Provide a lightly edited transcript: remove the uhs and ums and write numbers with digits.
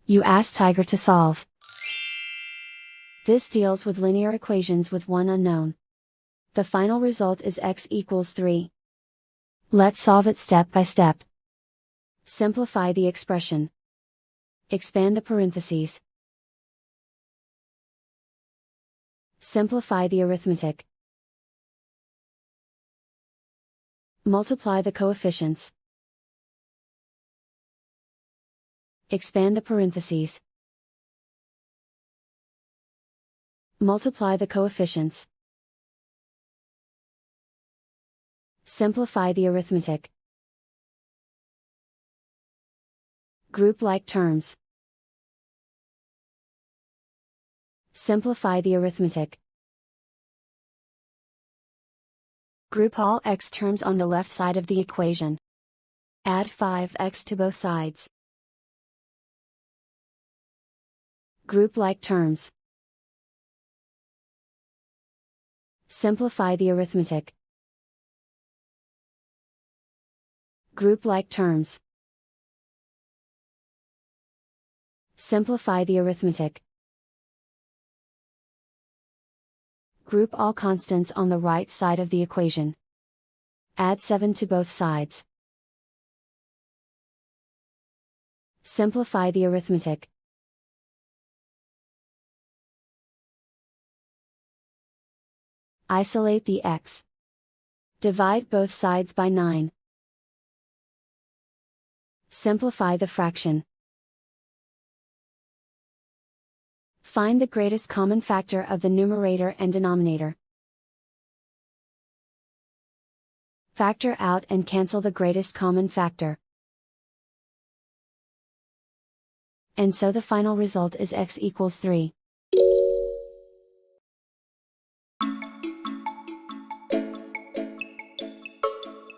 You ask Tiger to solve. This deals with linear equations with one unknown. The final result is x equals 3. Let's solve it step by step. Simplify the expression. Expand the parentheses. Simplify the arithmetic. Multiply the coefficients. Expand the parentheses. Multiply the coefficients. Simplify the arithmetic. Group like terms. Simplify the arithmetic. Group all x terms on the left side of the equation. Add 5x to both sides. Group like terms. Simplify the arithmetic. Group like terms. Simplify the arithmetic. Group all constants on the right side of the equation. Add 7 to both sides. Simplify the arithmetic. Isolate the x. Divide both sides by 9. Simplify the fraction. Find the greatest common factor of the numerator and denominator. Factor out and cancel the greatest common factor. And so the final result is x equals 3.